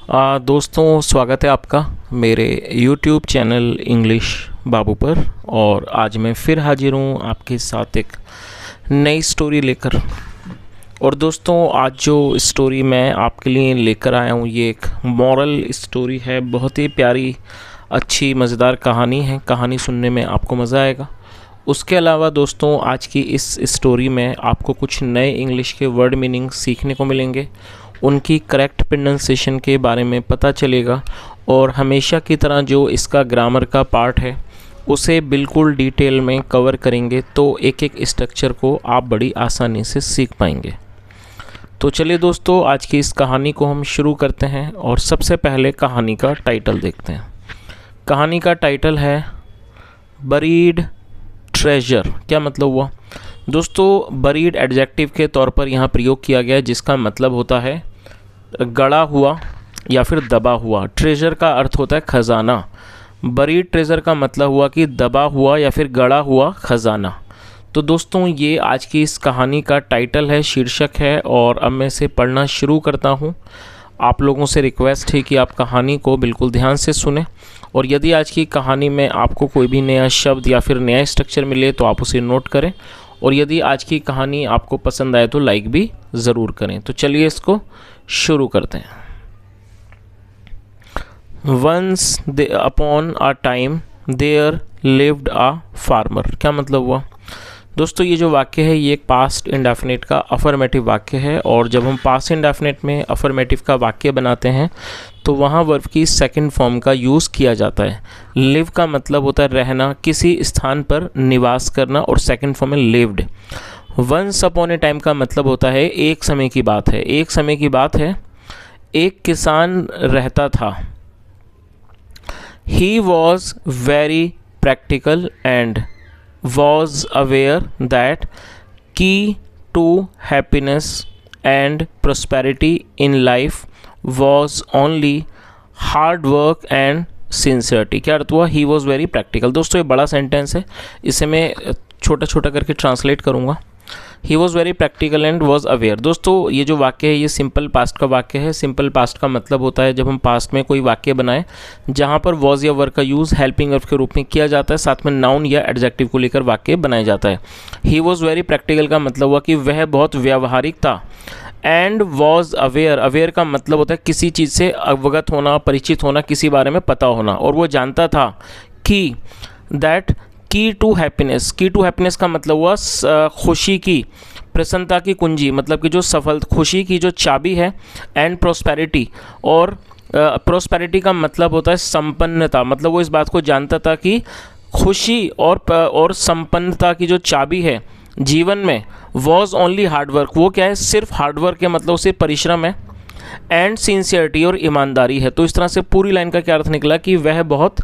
दोस्तों, स्वागत है आपका मेरे YouTube चैनल इंग्लिश बाबू पर। और आज मैं फिर हाजिर हूँ आपके साथ एक नई स्टोरी लेकर। और दोस्तों, आज जो स्टोरी मैं आपके लिए लेकर आया हूँ ये एक मॉरल स्टोरी है। बहुत ही प्यारी, अच्छी, मज़ेदार कहानी है। कहानी सुनने में आपको मज़ा आएगा। उसके अलावा दोस्तों, आज की इस स्टोरी में आपको कुछ नए इंग्लिश के वर्ड मीनिंग सीखने को मिलेंगे, उनकी करेक्ट प्रोनाउंसिएशन के बारे में पता चलेगा और हमेशा की तरह जो इसका ग्रामर का पार्ट है उसे बिल्कुल डिटेल में कवर करेंगे, तो एक एक स्ट्रक्चर को आप बड़ी आसानी से सीख पाएंगे। तो चलिए दोस्तों, आज की इस कहानी को हम शुरू करते हैं और सबसे पहले कहानी का टाइटल देखते हैं। कहानी का टाइटल है बरीड ट्रेजर। क्या मतलब हुआ दोस्तों? बरीड एडजेक्टिव के तौर पर यहाँ प्रयोग किया गया है, जिसका मतलब होता है गड़ा हुआ या फिर दबा हुआ। ट्रेजर का अर्थ होता है खजाना। बरीड ट्रेजर का मतलब हुआ कि दबा हुआ या फिर गड़ा हुआ खजाना। तो दोस्तों, ये आज की इस कहानी का टाइटल है, शीर्षक है। और अब मैं इसे पढ़ना शुरू करता हूँ। आप लोगों से रिक्वेस्ट है कि आप कहानी को बिल्कुल ध्यान से सुने, और यदि आज की कहानी में आपको कोई भी नया शब्द या फिर नया स्ट्रक्चर मिले तो आप उसे नोट करें। और यदि आज की कहानी आपको पसंद आए तो लाइक भी ज़रूर करें। तो चलिए इसको शुरू करते हैं। Once upon a time there lived a farmer. क्या मतलब हुआ दोस्तों? ये जो वाक्य है ये एक पास्ट इंडेफिनिट का अफर्मेटिव वाक्य है। और जब हम पास्ट इंडेफिनिट में अफर्मेटिव का वाक्य बनाते हैं तो वहाँ वर्ब की सेकंड फॉर्म का यूज़ किया जाता है। लिव का मतलब होता है रहना, किसी स्थान पर निवास करना, और सेकंड फॉर्म है lived. Once upon a time का मतलब होता है एक समय की बात है। एक समय की बात है, एक किसान रहता था। He was very practical and was aware that key to happiness and prosperity in life was only hard work and sincerity। क्या अर्थ हुआ? he was very practical। दोस्तों, ये बड़ा सेंटेंस है, इसे मैं छोटा छोटा करके ट्रांसलेट करूँगा। He was very practical and was aware. दोस्तों, ये जो वाक्य है ये सिंपल पास्ट का वाक्य है। सिंपल पास्ट का मतलब होता है जब हम पास्ट में कोई वाक्य बनाएं जहाँ पर वॉज या वर्ब का यूज़ हेल्पिंग वर्ब के रूप में किया जाता है, साथ में नाउन या एडजेक्टिव को लेकर वाक्य बनाया जाता है। ही वॉज़ वेरी प्रैक्टिकल का मतलब हुआ कि वह बहुत व्यावहारिक था। एंड वॉज अवेयर, अवेयर का मतलब होता है किसी चीज़ से अवगत होना, परिचित होना, किसी बारे में पता होना। और वो जानता था कि दैट की टू हैप्पीनेस। की टू हैप्पीनेस का मतलब हुआ खुशी की, प्रसन्नता की कुंजी, मतलब कि जो सफल खुशी की जो चाबी है। एंड प्रोस्पेरिटी, और प्रोस्पेरिटी का मतलब होता है संपन्नता। मतलब वो इस बात को जानता था कि खुशी और संपन्नता की जो चाबी है जीवन में, वॉज ओनली हार्डवर्क। वो क्या है? सिर्फ हार्डवर्क है, मतलब सिर्फ परिश्रम है। एंड सिंसियरिटी, और ईमानदारी है। तो इस तरह से पूरी लाइन का क्या अर्थ निकला कि वह बहुत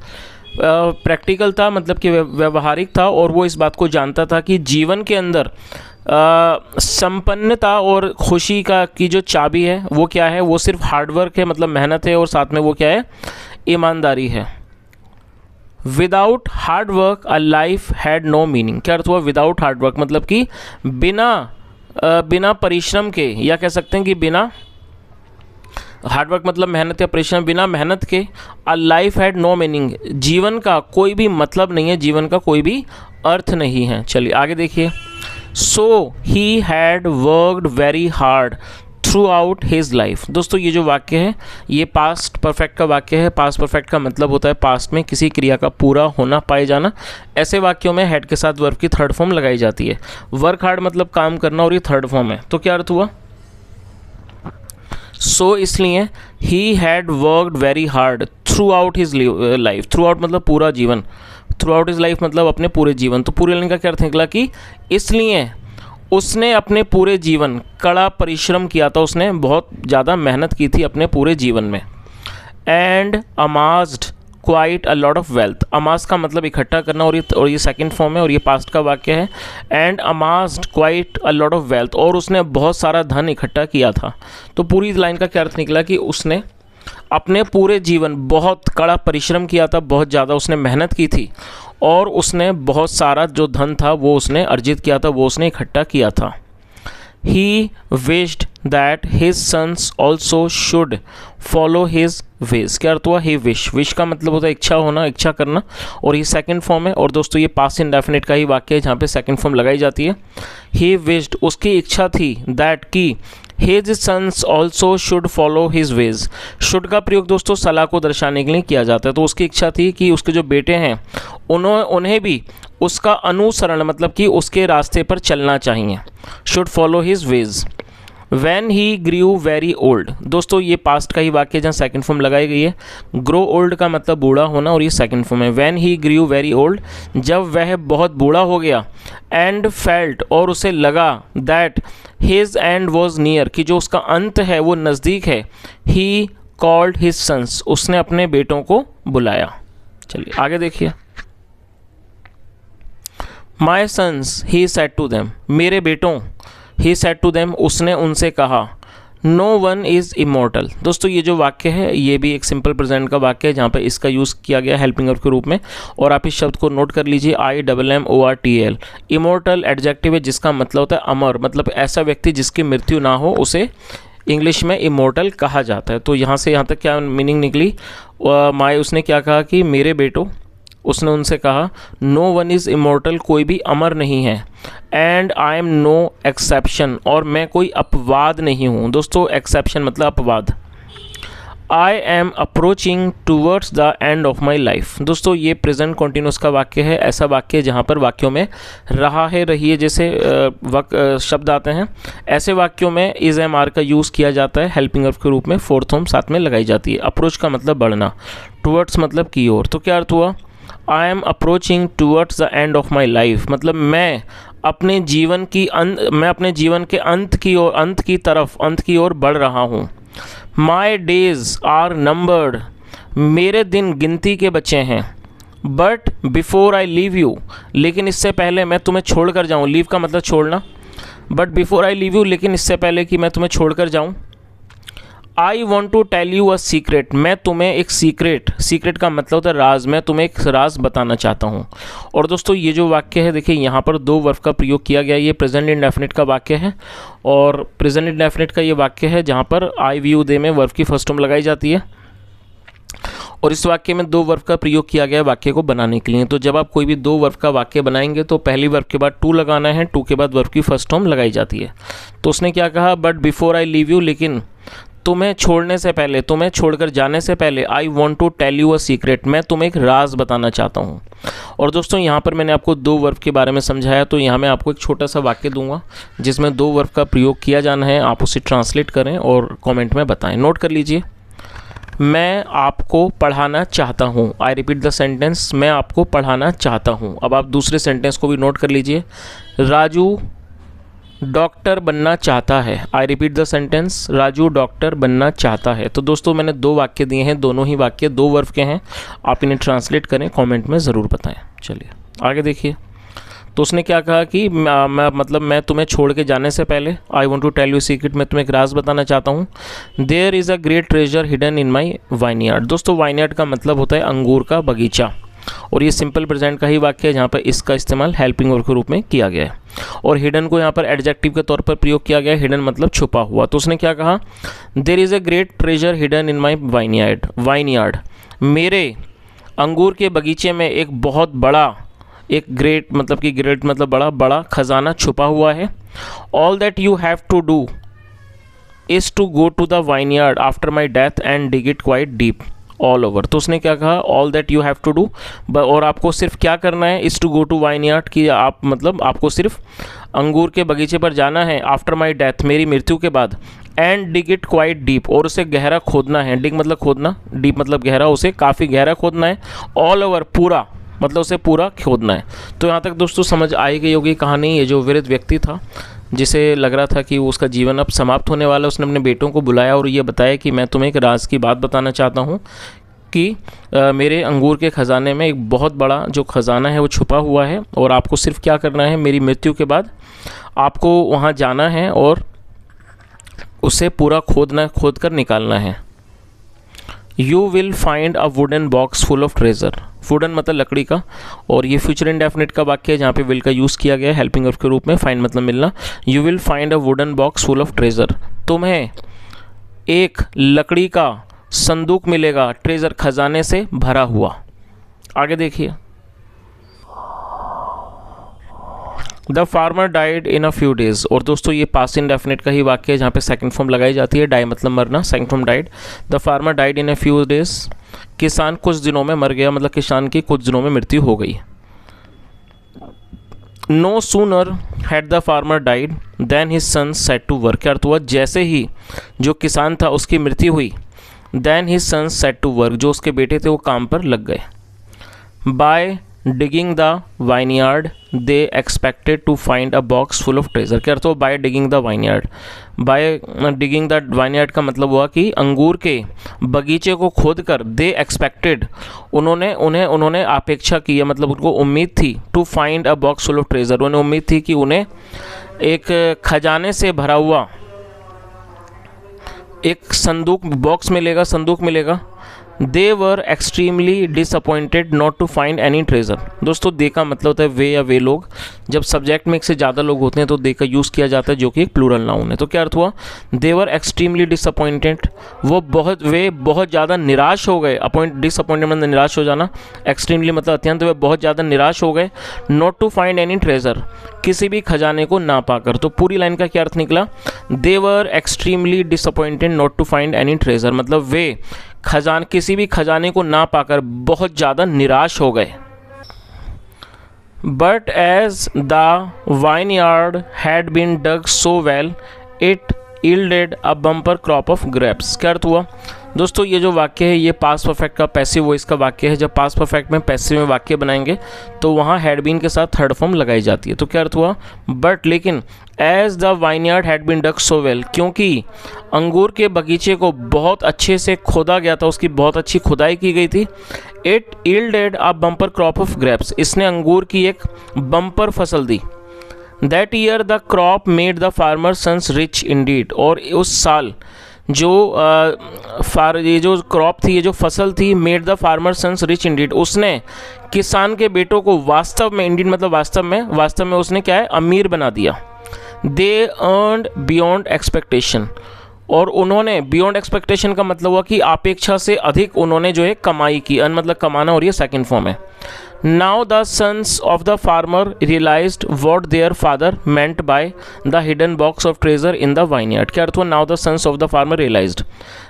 प्रैक्टिकल था, मतलब कि व्यवहारिक था, और वो इस बात को जानता था कि जीवन के अंदर संपन्नता और खुशी का की जो चाबी है वो क्या है? वो सिर्फ हार्डवर्क है, मतलब मेहनत है, और साथ में वो क्या है? ईमानदारी है। Without hard work a life had no meaning. क्या अर्थ हुआ? विदाउट हार्ड वर्क मतलब कि बिना परिश्रम के, या कह सकते हैं कि बिना हार्डवर्क मतलब मेहनत या परिश्रम, बिना मेहनत के a life had no meaning, जीवन का कोई भी मतलब नहीं है, जीवन का कोई भी अर्थ नहीं है। चलिए आगे देखिए। So he had worked very hard throughout his life. दोस्तों, ये जो वाक्य है ये पास्ट परफेक्ट का वाक्य है। पास्ट परफेक्ट का मतलब होता है पास्ट में किसी क्रिया का पूरा होना, पाए जाना। ऐसे वाक्यों में हेड के साथ वर्ब की थर्ड फॉर्म लगाई जाती है। वर्क हार्ड मतलब काम करना, और ये थर्ड फॉर्म है। तो क्या अर्थ हुआ? सो इसलिए ही had worked very hard throughout his life. Through out मतलब पूरा जीवन, थ्रू आउट हिज लाइफ मतलब अपने पूरे जीवन। तो पूरे लाइन का क्या अर्थ निकला कि इसलिए उसने अपने पूरे जीवन कड़ा परिश्रम किया था, उसने बहुत ज़्यादा मेहनत की थी अपने पूरे जीवन में। And amassed quite a lot of wealth. Amass का मतलब इकट्ठा करना, और ये सेकंड फॉर्म है, और ये पास्ट का वाक्य है। And amassed quite a lot of wealth, और उसने बहुत सारा धन इकट्ठा किया था। तो पूरी लाइन का क्या अर्थ निकला कि उसने अपने पूरे जीवन बहुत कड़ा परिश्रम किया था, बहुत ज़्यादा उसने मेहनत की थी, और उसने बहुत सारा जो धन था वो उसने अर्जित किया था, वो उसने इकट्ठा किया था। He wished that his sons also should follow his ways. क्या अर्थ हुआ? ही विश का मतलब होता है इच्छा होना, इच्छा करना, और ये सेकंड फॉर्म है। और दोस्तों ये पास्ट इंडेफिनिट का ही वाक्य है जहाँ पे सेकंड फॉर्म लगाई जाती है। ही विश्ड, उसकी इच्छा थी, दैट की his sons also should follow his ways. Should का प्रयोग दोस्तों सलाह को दर्शाने के लिए किया जाता है। तो उसकी इच्छा थी कि उसके जो बेटे हैं उन्हें भी उसका अनुसरण मतलब कि उसके रास्ते पर चलना चाहिए। Should follow his veg. When he grew very old, दोस्तों ये पास्ट का ही वाक्य जहाँ सेकंड फॉर्म लगाई गई है। ग्रो ओल्ड का मतलब बूढ़ा होना, और ये सेकंड फॉर्म है। When he grew very old, जब वह बहुत बूढ़ा हो गया। एंड फेल्ट, और उसे लगा, that his and was near, कि जो उसका अंत है वो नज़दीक है। ही कॉल्ड हिज सन्स, उसने अपने बेटों को बुलाया। चलिए आगे देखिए। My sons he said to them, मेरे बेटों, ही सेड टू देम, उसने उनसे कहा। नो वन इज़ इमोर्टल, दोस्तों ये जो वाक्य है ये भी एक सिंपल प्रेजेंट का वाक्य है जहाँ पे इसका यूज़ किया गया हेल्पिंग वर्ब के रूप में। और आप इस शब्द को नोट कर लीजिए, IMMORTAL। इमोर्टल एडजेक्टिव है जिसका मतलब होता है अमर, मतलब ऐसा व्यक्ति जिसकी मृत्यु ना हो उसे इंग्लिश में इमोर्टल कहा जाता है। तो यहाँ से यहाँ तक क्या मीनिंग निकली? माए उसने क्या कहा कि मेरे बेटों, उसने उनसे कहा, नो वन इज़ इमोर्टल, कोई भी अमर नहीं है। And I am no exception, और मैं कोई अपवाद नहीं हूँ। दोस्तों एक्सेप्शन मतलब अपवाद। I am approaching towards the end of my life, दोस्तों ये प्रेजेंट कॉन्टिन्यूस का वाक्य है। ऐसा वाक्य जहाँ पर वाक्यों में रहा है, रही है जैसे शब्द आते हैं, ऐसे वाक्यों में इज एम आर का यूज़ किया जाता है हेल्पिंग वर्ब के रूप में। फोर्थ फॉर्म साथ में लगाई जाती है। अप्रोच का मतलब बढ़ना, टूवर्ड्स मतलब की ओर। तो क्या अर्थ हुआ? I am approaching towards the end of my life, मतलब मैं अपने जीवन के अंत की ओर बढ़ रहा हूँ। माई डेज आर नंबर्ड, मेरे दिन गिनती के बचे हैं। But before I leave you, लेकिन इससे पहले मैं तुम्हें छोड़ कर जाऊँ। लीव का मतलब छोड़ना। But before I leave you, लेकिन इससे पहले कि मैं तुम्हें छोड़ कर जाऊँ। I want to tell you a secret, मैं तुम्हें एक सीक्रेट का मतलब होता है राज, मैं तुम्हें एक राज बताना चाहता हूँ। और दोस्तों ये जो वाक्य है देखिए यहाँ पर दो वर्ब का प्रयोग किया गया है। ये प्रेजेंट इंडेफिनिट का वाक्य है, और प्रेजेंट इंडेफिनिट का ये वाक्य है जहाँ पर आई वी यू दे में वर्ब की फर्स्ट फॉर्म लगाई जाती है। और इस वाक्य में दो वर्ब का प्रयोग किया गया वाक्य को बनाने के लिए। तो जब आप कोई भी दो वर्ब का वाक्य बनाएंगे तो पहली वर्ब के बाद टू लगाना है, टू के बाद वर्ब की फर्स्ट फॉर्म लगाई जाती है। तो उसने क्या कहा? But before I leave you, लेकिन तुम्हें छोड़ने से पहले, तुम्हें छोड़कर जाने से पहले, I want to tell you a secret, मैं तुम्हें एक राज बताना चाहता हूँ। और दोस्तों यहाँ पर मैंने आपको दो वर्ब के बारे में समझाया, तो यहाँ मैं आपको एक छोटा सा वाक्य दूंगा जिसमें दो वर्ब का प्रयोग किया जाना है। आप उसे ट्रांसलेट करें और कमेंट में बताएं। नोट कर लीजिए। मैं आपको पढ़ाना चाहता हूँ। आई रिपीट द सेंटेंस, मैं आपको पढ़ाना चाहता हूँ। अब आप दूसरे सेंटेंस को भी नोट कर लीजिए। राजू डॉक्टर बनना चाहता है। I repeat the sentence, Raju doctor बनना चाहता है। तो दोस्तों मैंने दो वाक्य दिए हैं, दोनों ही वाक्य दो वर्ब के हैं। आप इन्हें ट्रांसलेट करें, कमेंट में ज़रूर बताएं। चलिए आगे देखिए। तो उसने क्या कहा कि मैं तुम्हें छोड़ के जाने से पहले, I want to tell you secret, मैं तुम्हें एक राज बताना चाहता हूँ। There is a great treasure hidden in my vineyard. दोस्तों वाइनयार्ड का मतलब होता है अंगूर का बगीचा, और ये सिंपल प्रेजेंट का ही वाक्य है जहाँ पर इसका इस्तेमाल हेल्पिंग वर्ब के रूप में किया गया है। और हिडन को यहाँ पर एडजेक्टिव के तौर पर प्रयोग किया गया है। हिडन मतलब छुपा हुआ। तो उसने क्या कहा? There is a great treasure hidden in my vineyard, मेरे अंगूर के बगीचे में एक बहुत बड़ा, एक ग्रेट मतलब बड़ा खजाना छुपा हुआ है। All that you have to do is to go to the vineyard after my death and dig it quite deep all over. तो उसने क्या कहा? All that you have to do, और आपको सिर्फ क्या करना है? Is to go to vineyard, कि आपको सिर्फ अंगूर के बगीचे पर जाना है आफ्टर माई डेथ, मेरी मृत्यु के बाद। And dig it quite deep, और उसे गहरा खोदना है। डिग मतलब खोदना, डीप मतलब गहरा, उसे काफ़ी गहरा खोदना है। ऑल ओवर पूरा, मतलब उसे पूरा खोदना है। तो यहाँ तक दोस्तों समझ आई गई होगी कहानी। ये जो वृद्ध व्यक्ति था जिसे लग रहा था कि उसका जीवन अब समाप्त होने वाला, उसने अपने बेटों को बुलाया और ये बताया कि मैं तुम्हें एक राज की बात बताना चाहता हूँ कि मेरे अंगूर के ख़जाने में एक बहुत बड़ा जो ख़जाना है वो छुपा हुआ है, और आपको सिर्फ क्या करना है? मेरी मृत्यु के बाद आपको वहाँ जाना है और उसे पूरा खोद कर निकालना है। You will find a wooden box full of treasure wooden मतलब लकड़ी का, और ये फ्यूचर इंडेफिनिट का वाक्य है जहाँ पे विल का यूज़ किया गया है हेल्पिंग वर्ब के रूप में। फाइंड मतलब मिलना। You will find a wooden box full of treasure, तुम्हें एक लकड़ी का संदूक मिलेगा, ट्रेजर खजाने से भरा हुआ। आगे देखिए, the farmer died in a few days, और दोस्तों ये पास्ट इंडेफिनिट का ही वाक्य है जहाँ पे सेकंड फॉर्म लगाई जाती है। डाई मतलब मरना, second form died. The farmer died in a few days, किसान कुछ दिनों में मर गया, मतलब किसान की कुछ दिनों में मृत्यु हो गई। No sooner had the farmer died then his son set to work, क्या अर्थ हुआ, जैसे ही जो किसान था उसकी मृत्यु हुई, then his son set to work, जो उसके बेटे थे वो काम पर लग गए। By digging the vineyard they expected to find a box full of treasure, क्या अर्थ हुआ, by digging the vineyard. By digging the vineyard का मतलब हुआ कि अंगूर के बगीचे को खोद कर, दे एक्सपेक्टेड, उन्होंने अपेक्षा की है, मतलब उनको उम्मीद थी, to find a box full of treasure, उन्हें उम्मीद थी कि उन्हें एक खजाने से भरा हुआ एक संदूक, बॉक्स मिलेगा, संदूक मिलेगा। They were extremely disappointed not to find any treasure, दोस्तों दे का मतलब होता है वे या वे लोग। जब सब्जेक्ट में एक से ज़्यादा लोग होते हैं तो दे का यूज़ किया जाता है, जो कि एक प्लूरल नाउन है। तो क्या अर्थ हुआ, दे वर एक्सट्रीमली डिसअपॉइंटेड, वे बहुत ज़्यादा निराश हो गए। डिसअपॉइंटेड मतलब निराश हो जाना, एक्सट्रीमली मतलब अत्यंत, वे बहुत ज़्यादा निराश हो गए। Not to find any treasure, किसी भी खजाने को ना पाकर। तो पूरी लाइन का क्या अर्थ निकला, they were extremely disappointed not to find any treasure, मतलब वे किसी भी खजाने को ना पाकर बहुत ज़्यादा निराश हो गए। But as the vineyard had been dug so well it yielded a bumper crop of grapes, क्या अर्थ हुआ, दोस्तों ये जो वाक्य है ये पास्ट परफेक्ट का पैसिव वॉइस का वाक्य है। जब पास्ट परफेक्ट में पैसिव में वाक्य बनाएंगे तो वहाँ हैड बीन के साथ थर्ड फॉर्म लगाई जाती है। तो क्या अर्थ हुआ, बट लेकिन as the vineyard had been dug so well, क्योंकि अंगूर के बगीचे को बहुत अच्छे से खोदा गया था, उसकी बहुत अच्छी खुदाई की गई थी। It yielded a bumper crop of grapes, इसने अंगूर की एक बम्पर फसल दी। That year the crop made the farmer sons rich indeed, और उस साल जो ये जो क्रॉप थी, ये जो फसल थी, made the farmer sons rich indeed, उसने किसान के बेटों को वास्तव में, इंडीड मतलब वास्तव में उसने क्या है, अमीर बना दिया। दे अर्नड बियॉन्ड एक्सपेक्टेशन, और उन्होंने बियॉन्ड एक्सपेक्टेशन का मतलब हुआ कि अपेक्षा से अधिक उन्होंने जो है कमाई की। अर्न मतलब कमाना, और ये सेकंड फॉर्म है। Now the sons of the farmer realised what their father meant by the hidden box of treasure in the vineyard, क्या अर्थ हुआ, now the sons of the farmer realised.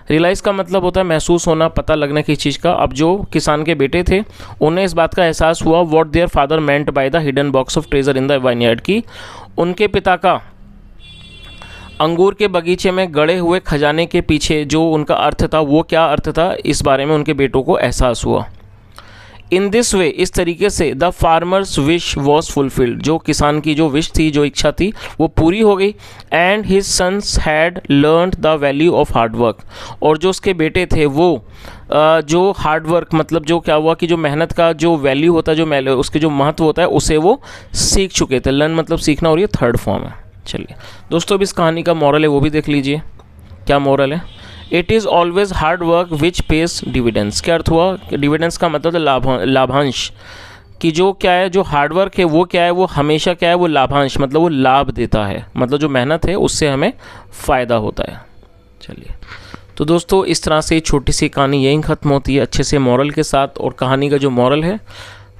Realise का मतलब होता है महसूस होना, पता लगने की चीज़ का। अब जो किसान के बेटे थे उन्हें इस बात का एहसास हुआ, what their father meant by the hidden box of treasure in the vineyard, की उनके पिता का अंगूर के बगीचे में गड़े हुए खजाने के पीछे जो उनका अर्थ था वो क्या अर्थ था, इस बारे में उनके बेटों को एहसास हुआ। इन दिस वे, इस तरीके से, the farmers wish was fulfilled, जो किसान की जो विश थी, जो इच्छा थी, वो पूरी हो गई। And his sons had learned the value of hard work, और जो उसके बेटे थे वो जो हार्ड वर्क मतलब जो क्या हुआ कि जो मेहनत का जो वैल्यू होता है, जो उसके जो महत्व होता है, उसे वो सीख चुके थे। लर्न मतलब सीखना, और ये थर्ड फॉर्म है। चलिए दोस्तों, अब इस कहानी का मॉरल है वो भी देख लीजिए। क्या मॉरल है, it is always hard work which pays dividends, क्या अर्थ हुआ, डिविडेंड्स का मतलब लाभांश, कि जो क्या है, जो हार्ड वर्क है वो क्या है, वो हमेशा क्या है, वो लाभांश मतलब वो लाभ देता है, मतलब जो मेहनत है उससे हमें फ़ायदा होता है। चलिए तो दोस्तों, इस तरह से छोटी सी कहानी यहीं ख़त्म होती है अच्छे से मॉरल के साथ। और कहानी का जो मॉरल है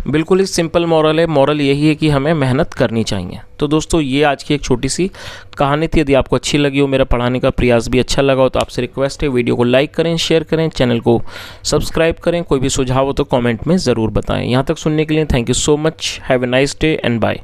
बिल्कुल ही सिंपल मॉरल है। मॉरल यही है कि हमें मेहनत करनी चाहिए। तो दोस्तों, ये आज की एक छोटी सी कहानी थी। यदि आपको अच्छी लगी हो, मेरा पढ़ाने का प्रयास भी अच्छा लगा हो, तो आपसे रिक्वेस्ट है वीडियो को लाइक करें, शेयर करें, चैनल को सब्सक्राइब करें। कोई भी सुझाव हो तो कमेंट में ज़रूर बताएं। यहाँ तक सुनने के लिए thank you so much. Have a nice day and bye.